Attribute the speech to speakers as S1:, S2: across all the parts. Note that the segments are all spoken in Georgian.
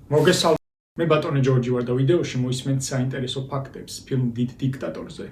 S1: მოგესალმებით. მე ბატონი ჯორჯი ვარ და ვიდეოში მოისმენთ საინტერესო ფაქტებს ფილმ დიდ დიქტატორზე.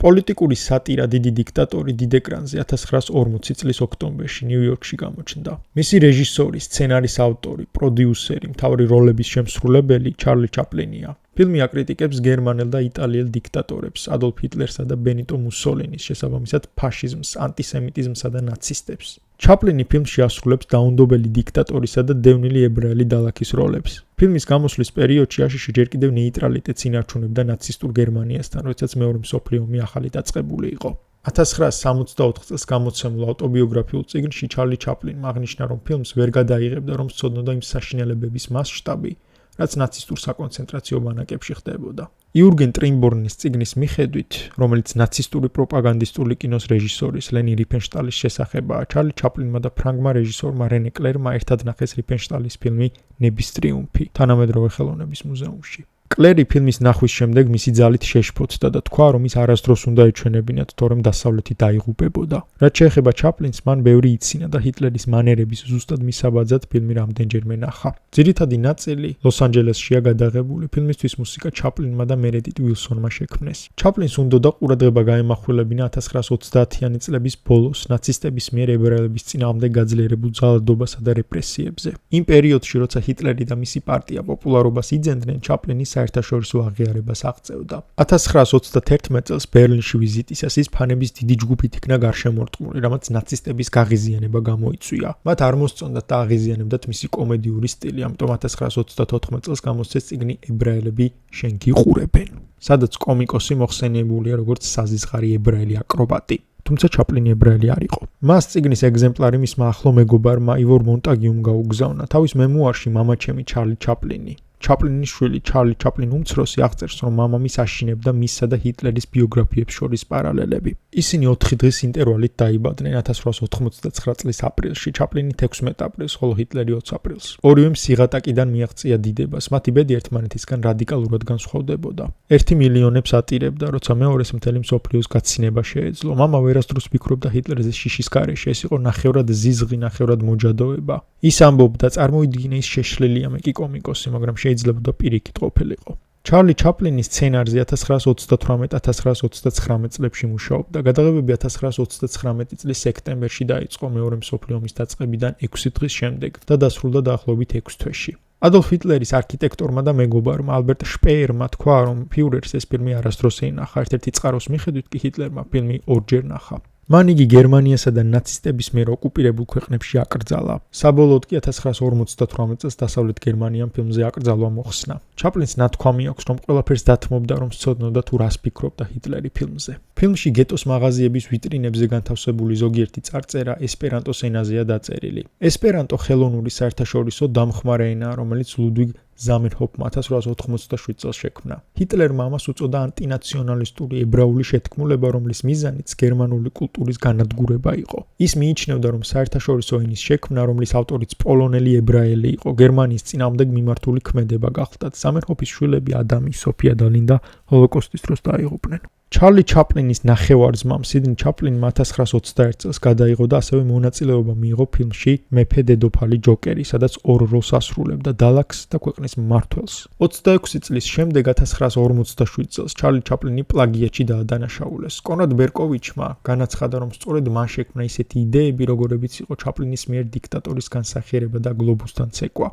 S1: პოლიტიკური სატირა დიდი დიქტატორი დიდ ეკრანზე 1940 წლის ოქტომბერში ნიუ-იორკში გამოჩნდა. მისი რეჟისორი, სცენარის ავტორი, პროდიუსერი, მთავარი როლების შემსრულებელი ჩარლი ჩაპლინია. ფილმი აკრიტიკებს გერმანელ და იტალიელ დიქტატორებს, ადოლფ ჰიტლერსა და ბენიტო მუსოლინის, შესაბამისად ფაშიზმს, ანტისემიტიზმსა და ნაცისტებს. ჩაპლინი ფილმში ასრულებს დაუნდობელი დიქტატორისა და დევნილი ებრაელი დალაქის როლებს. ფილმის გამოსვლის პერიოდში აშშ ჯერ კიდევ ნეიტრალიტეტს ინარჩუნებდა ნაცისტურ გერმანიასთან, როდესაც მეორე მსოფლიო ომი ახალი დაწყებული იყო. 1964 წელს გამოცემულ ავტობიოგრაფიულ წიგნში ჩარლი ჩაპლინმა აღნიშნა, რომ ფილმს ვერ გადაიღებდა, რომ სცოდნოდა იმ საშინელებების მასშტაბი, რაც ნაცისტურ საკონცენტრაციო ბანაკებში ხდებოდა. იურგენ ტრინბორნის წიგნის მიხედვით, რომელიც ნაცისტური პროპაგანდისტული კინოს რეჟისორის ლენი რიფენშტალის შესახებაა, ჩარლი ჩაპლინმა და ფრანგმა რეჟისორმა რენე კლერმა ერთად ნახეს რიფენშტალის ფილმი ნების ტრიუმფი თანამედროვე ხელოვნების მუზეუმში. კლერი ფილმის ნახვის შემდეგ მისი ძალით შეშფოთდა და თქვა, რომ ის არასდროს უნდა ეჩვენებინათ, თორემ დასავლეთი დაიღუპებოდა. რაც შეეხება ჩაპლინს, მან ბევრი იცინა და ჰიტლერის მანერების ზუსტად მისაბაძად ფილმი რამდენჯერმე ნახა. ძირითადი ნაწილი ლოს-ანჯელესშია გადაღებული. ფილმისთვის მუსიკა ჩაპლინმა და მერედიტ უილსონმა შექმნეს. ჩაპლინს უნდოდა ყურადღება გაემახვილებინა 1930-იანი წლების ბოლოს ნაცისტების მიერ ებრაელების წინააღმდეგ გაძლიერებულ ძალადობასა და რეპრესიებზე. იმ პერიოდში, როცა ჰიტლერი და მისი პარტია პოპულარობას იძენდნენ, ჩაპლინი საერთაშორისო აღიარებას აღწევდა. 1931 წელს ბერლინში ვიზიტისას ის ფანების დიდი ჯგუფით იქნა გარშემორტყმული, რამაც ნაცისტების გაღიზიანება გამოიწვია. მათ არ მოსწონდათ და აღიზიანებდათ მისი კომედიური სტილი, ამიტომ 1934 წელს გამოსცეს წიგნი ებრაელები შენ გიყურებენ, სადაც კომიკოსი მოხსენიებულია როგორც საზიზღარი ებრაელი აკრობატი. თუმცა ჩაპლინი ებრაელი არ იყო. მას წიგნის ეგზემპლარი მისმა ახლო მეგობარმა ივორ მონტაგიუმ გაუგზავნა თავის მემუარში მამაჩემი ჩარლი ჩაპლინი. ჩაპლინის შვილი ჩარლი ჩაპლინი უმცროსი აღწერს, რომ მამამის აშინებდა მისსა და ჰიტლერის ბიოგრაფიებს შორის პარალელები. ისინი 4 დღის ინტერვალით დაიბადნენ 1899 წლის აპრილში, ჩაპლინი 16 აპრილს, ხოლო ჰიტლერი 20 აპრილს. ორივემ სიღატაკიდან მიაღწია დიდებას, მათი ბედი ერთმანეთისგან რადიკალურად განსხვავდებოდა. ერთი მილიონებს ატირებდა, როცა მეორეს მთელი მსოფლიოს გაცინება შეეძლო. მამა ვერასდროს ფიქრობდა ჰიტლერზე შიშის გარეშე, ეს იყო ნახევრად ზიზღი, ნახევრად მოჯადოება. ის ამბობდა, წარმოვიდგინე ის შეშლილია, მე კი კომიკოსი, მაგრამ შეიძლება პირიქით ყოფილიყო. ჩარლი ჩაპლინის სცენარზე 1938-1939 წლებში მუშაობდა. გადაღებები 1939 წლის სექტემბერში დაიწყო მეორე მსოფლიო ომის დაწყებიდან 6 დღის შემდეგ და დასრულდა დაახლოებით 6 თვეში. ადოლფ ჰიტლერის არქიტექტორმა და მეგობარმა ალბერტ შპეერმა თქვა, რომ ფიურერს ეს ფილმი არასდროს ეინახა. ერთ-ერთი წყაროს მიხედვით კი ჰიტლერმა ფილმი ორჯერ ნახა. მან იგი გერმანიასა და ნაცისტების მიერ ოკუპირებულ ქვეყნებში აკრძალა. საბოლოოდ კი 1958 წელს დასავლეთ გერმანიამ ფილმზე აკრძალვა მოხსნა. ჩაპლინს ნათქვამი აქვს, რომ ყველაფერს დათმობდა, რომ სცოდნოდა თუ რას ფიქრობდა ჰიტლერი ფილმზე. ფილმში გეტოს მაღაზიების ვიტრინებზე განთავსებული ზოგიერთი წარწერა ესპერანტოს ენაზეა დაწერილი. ესპერანტო ხელოვნური საერთაშორისო დამხმარე ენაა, რომელიც ლუდვიგ ზამენჰოფმა 1887 წელს შექმნა. ჰიტლერმა ამას უწოდა ანტინაციონალისტური ებრაული შეთქმულება, რომლის მიზანიც გერმანული კულტურის განადგურება იყო. ის მიიჩნევდა, რომ საერთაშორისო ენის შექმნა, რომლის ავტორიც პოლონელი ებრაელი იყო, გერმანიის წინააღმდეგ მიმართული ქმედება გახლდათ. ზამენჰოფის შვილები ადამი, სოფია და ლინდა ჰოლოკოსტის დროს დაიღუპნენ. ჩარლი ჩაპლინის ნახევარ-ძმამ სიდნი ჩაპლინმა 1921 წელს გადაიღო და ასევე მონაწილეობა მიიღო ფილმში მეფე დედოფალი ჯოკერი, სადაც ორ როლს ასრულებდა დალაქს და ქვეყნის მმართველს. 26 წლის შემდეგ 1957 წელს ჩარლი ჩაპლინი პლაგიატში დაადანაშაულეს. კონრად ბერკოვიჩმა განაცხადა, რომ სწორედ მან შექმნა ისეთი იდეები, როგორებიც იყო ჩაპლინის მიერ დიქტატორის განსახიერება და გლობუსთან ცეკვა.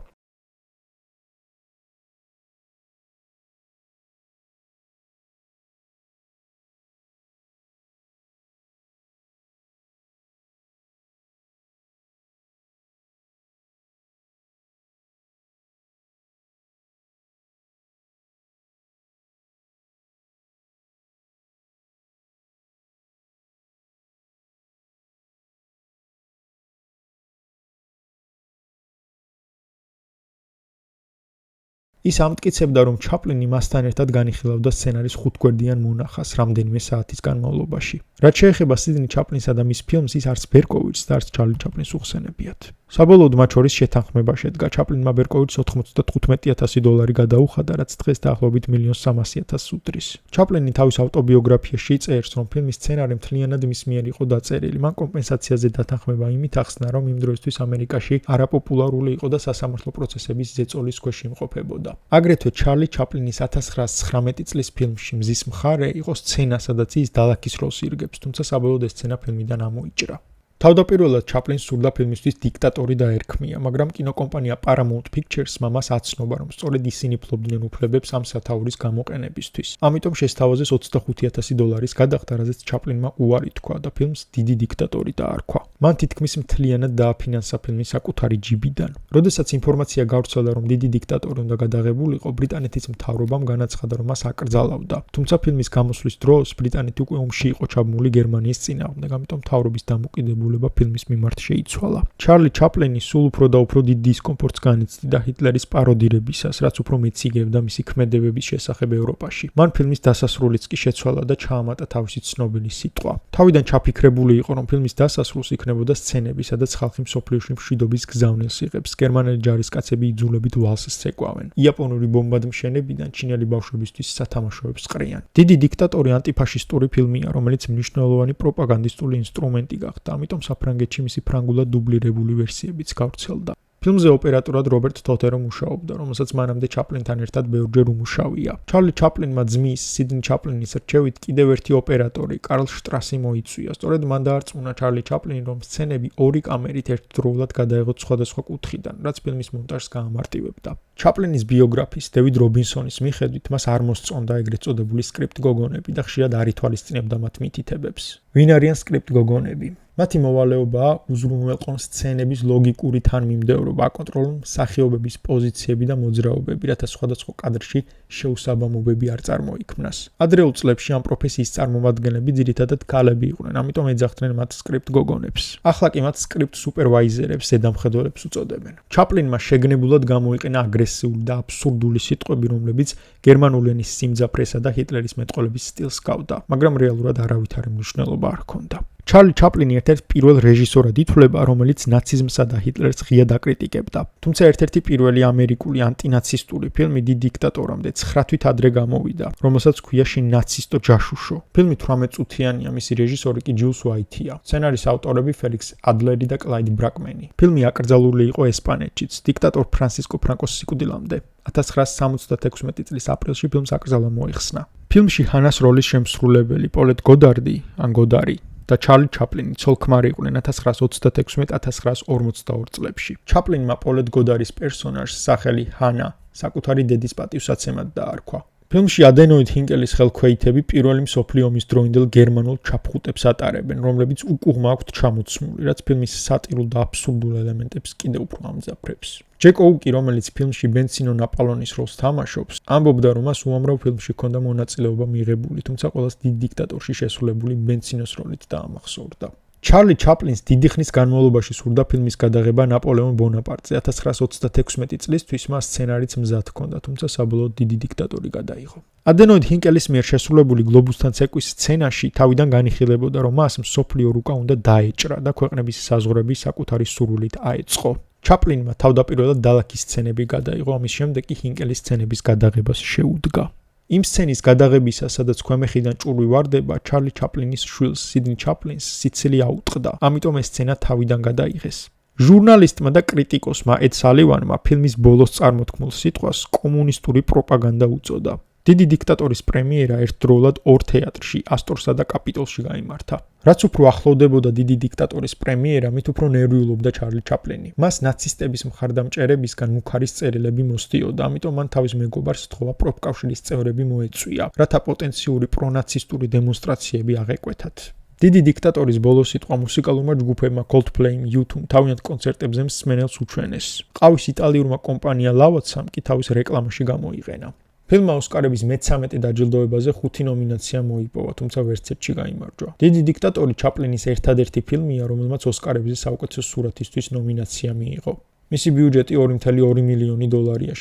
S1: ის ამტკიცებდა, რომ ჩაპლინი მასთან ერთად განიხილავდა სცენარის 5-გვერდიან მონახას რამდენიმე საათის განმავლობაში. რაც შეეხება სიდნი ჩაპლინსა და მის ფილმს, ის არც ბერკოვიჩს და არც ჩარლი ჩაპლინს უხსენებიათ. საბოლოოდ მათ შორის შეთანხმება შედგა. ჩაპლინმა ბერკოვიჩს $95,000 გადაუხადა, რაც დღეს დაახლოებით $1,300,000 უდრის. ჩაპლინი თავის ავტობიოგრაფიაში წერს, რომ ფილმის სცენარი მთლიანად მის მიერ იყო დაწერილი. მან კომპენსაციაზე დათანხმება იმით ახსნა, რომ იმ დროისთვის ამერიკაში არაპოპულარული იყო და სასამართლო პროცესების ზეწოლის ქვეშ იმყოფებოდა. აგრეთვე ჩარლი ჩაპლინის 1919 წლის ფილმში მზის მხარე იყო სცენა, სადაც ის დალაქის როლს ირგებს, თუმცა საბოლოოდ ეს სცენა ფილმიდან ამოიჭრა. თავდაპირველად ჩაპლინს სურდა ფილმისთვის დიქტატორი დაერქმია, მაგრამ კინოკომპანია Paramount Pictures-მა მას აცნობა, რომ სწორედ ისინი ფლობდნენ უფლებებს ამ სათაურის გამოყენებისთვის. ამიტომ შესთავაზეს $25,000 გადახდა, რაზეც ჩაპლინმა უარი თქვა და ფილმს დიდი დიქტატორი დაარქვა. მან თითქმის მთლიანად დააფინანსა ფილმი საკუთარი ჯიბიდან. როდესაც ინფორმაცია გავრცელდა, რომ დიდი დიქტატორი უნდა გადაღებულიყო, ბრიტანეთის მთავრობამ განაცხადა, რომ მას აკრძალავდა. თუმცა ფილმის გამოსვლის დროს ბრიტანეთი უკვე ომში იყო ჩაბმული გერმანიის წინააღმდეგ, ამიტომ მთავრობის დამოკიდებულება ფილმის მიმართ შეიცვალა. ჩარლი ჩაპლინი სულ უფრო და უფრო დიდ დისკომფორტს განიცდიდა ჰიტლერის პაროდირებისას, რაც უფრო მეციგებდა მისი ქმედებების შესახებ ევროპაში. მან ფილმის დასასრულიც კი შეცვალა და ჩაამატა თავისი ცნობილი სიტყვა. თავიდან ჩაფიქრებული იყო, რომ ფილმის დასასრულს იქნებოდა სცენები, სადაც ხალხი მსოფლიოში მშვიდობის გზავნილს იღებს. გერმანელი ჯარისკაცები იძულებით ვალსს ცეკვავენ. იაპონური ბომბადმშენებიდან ჩინელი ბავშვებისთვის სათამაშოებს ყრიან. დიდი დიქტატორი ანტიფაშისტური ფილმია, რომელიც მნიშვნელოვანი პროპაგანდისტული ინსტრუმენტი გახდა. ამიტომ საფრანგეთში მისი ფრანგულად დუბლირებული ვერსიებიც გავრცელდა. ფილმზე ოპერატორად რობერტ თოთერო მუშაობდა, რომელსაც მანამდე ჩაპლინთან ერთად ბევრჯერ უმუშავია. ჩარლი ჩაპლინმა ძმის, სიდნი ჩაპლინის რჩევით კიდევ ერთი ოპერატორი, კარლ შტრასი მოიწვია. სწორედ მან დაარწმუნა ჩარლი ჩაპლინი, რომ სცენები ორი კამერით ერთდროულად გადაეღოთ სხვადასხვა კუთხიდან, რაც ფილმის მონტაჟს გაამარტივებდა. ჩაპლინის ბიოგრაფის, დევიდ რობინსონის მიხედვით, მას არ მოსწონდა ეგრეთ წოდებული სკრიპტ გოგონები და ხშირად არ ითვალისწინებდა მათ მითითებებს. ვინ არიან სკრიპტ გოგონები? მათი მოვალეობაა უზრუნველყონ სცენების ლოგიკური თანმიმდევრობა, აკონტროლონ მსახიობების პოზიციები და მოძრაობები, რათა სხვადასხვა კადრში შეუსაბამობები არ წარმოიქმნას. ადრეულ წლებში ამ პროფესიის წარმომადგენლები ძირითადად ქალები იყვნენ, ამიტომ ეძახდნენ მათ სკრიპტ გოგონებს. ახლა კი მათ სკრიპტ სუპერვაიზერებს, ზედამხედველებს უწოდებენ. ჩაპლინმა შეგნებულად გამოიყენა აგრესიული და აბსურდული სიტყვები, რომლებიც გერმანულ ენის სიმძაფრესა და ჰიტლერის მეტყოლების სტილს ჰგავდა, მაგრამ რეალურად არავითარი მნიშვნელობა არ ჰქონდა. ჩარლი ჩაპლინი ერთ-ერთ პირველ რეჟისორად ითვლება, რომელიც ნაციზმსა და ჰიტლერს ღიად აკრიტიკებდა. თუმცა ერთ-ერთი პირველი ამერიკული ანტინაცისტური ფილმი დიდი დიქტატორამდე 9 თვით ადრე გამოვიდა, რომელსაც ჰქვია შინ ნაცისტო ჯაშუშო. ფილმი 18 წუთიანია, მისი რეჟისორი კი ჯულს უაითია. სცენარის ავტორები ფელიქს ადლერი და კლაიდ ბრაკმენი. ფილმი აკრძალული იყო ესპანეთშიც, დიქტატორ ფრანსისკო ფრანკოს სიკვდილამდე. 1976 წლის აპრილში ფილმს აკრძალვა მოიხსნა. ფილმში ჰანას როლის შემსრულებელი პოლეტ გოდარდი, ან გოდარი და ჩარლი ჩაპლინი ცოლ-ქმარი იყვნენ 1936-1942 წლებში. ჩაპლინმა პოლეტ გოდარის პერსონაჟს სახელი ჰანა საკუთარი დედის პატივსაცემად დაარქვა. ფილმში ადენოიდ ჰინკელის ხელქვეითები პირველი მსოფლიო ომის დროინდელ გერმანულ ჩაფხუტებს ატარებენ, რომლებიც უკუღმა აქვთ ჩამოცმული, რაც ფილმის სატირულ და აბსურდულ ელემენტებს კიდევ უფრო ამძაფრებს. ჯეკ ოუკი, რომელიც ფილმში ბენცინო ნაპალონის როლს თამაშობს, ამბობდა, რომ მას უამრავ ფილმში ჰქონდა მონაწილეობა მიღებული, თუმცა ყველას დიდ დიქტატორში შესრულებული ბენცინოს როლით დაამახსოვრდა. ჩარლი ჩაპლინს დიდი ხნის განმავლობაში სურდა ფილმის გადაღება ნაპოლეონ ბონაპარტზე. 1936 წლისთვის მას სცენარიც მზად ჰქონდა, თუმცა საბოლოოდ დიდი დიქტატორი გადაიღო. ადენოიდ ჰინკელის მიერ შესრულებული გლობუსთან ცეკვის სცენაში თავიდან განიხილებოდა, რომ მას მსოფლიო რუკა უნდა დაეჭრა და ქვეყნების საზღვრები საკუთარი სურვილით აეწყო. ჩაპლინმა თავდაპირველად დალაქის სცენები გადაიღო, ამის შემდეგ კი ჰინკელის სცენების გადაღებას შეუდგა. იმ სცენის გადაღებისას, სადაც ქვემეხიდან ჭურვი ვარდება, ჩარლი ჩაპლინის შვილს, სიდნი ჩაპლინს, სიცილი აუტყდა, ამიტომ ეს სცენა თავიდან გადაიღეს. ჟურნალისტმა და კრიტიკოსმა ედ სალივანმა ფილმის ბოლოს წარმოთქმულ სიტყვას კომუნისტური პროპაგანდა უწოდა. დიდი დიქტატორის პრემიერა ერთდროულად ორ თეატრში, ასტორსა და კაპიტოლში გაიმართა. რაც უფრო ახლოვდებოდა დიდი დიქტატორის პრემიერა, მით უფრო ნერვიულობდა ჩარლი ჩაპლინი. მას ნაცისტების მხარდამჭერებისგან მუქარის წერილები მოსდიოდა, ამიტომ მან თავის მეგობარს სთხოვა პროფკავშირის წევრები მოეწვია, რათა პოტენციური პრონაცისტური დემონსტრაციები აღეკვეთათ. დიდი დიქტატორის ბოლო სიტყვა მუსიკალურმა ჯგუფებმა Coldplay-მ, U2-მ თავიანთ კონცერტებზე მსმენელს უჩვენეს. ყავის იტალიურმა კომპანია Lavazza-მ კი თავის რეკლამაში გამოიყენა. ფილმმა ოსკარების მე-13 დაჯილდოებაზე 5 ნომინაცია მოიპოვა, თუმცა ვერც ერთში გაიმარჯვა. დიდი დიქტატორი ჩაპლინის ერთადერთი ფილმია, რომელმაც ოსკარებზე საუკეთესო სურათისთვის ნომინაცია მიიღო. მისი ბიუჯეტი $2.2 მილიონი,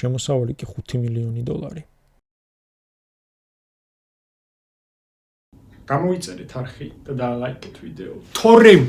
S1: შემოსავალი კი $5 მილიონი. გამოიწერეთ არხი და დალაიქეთ ვიდეო. თორემ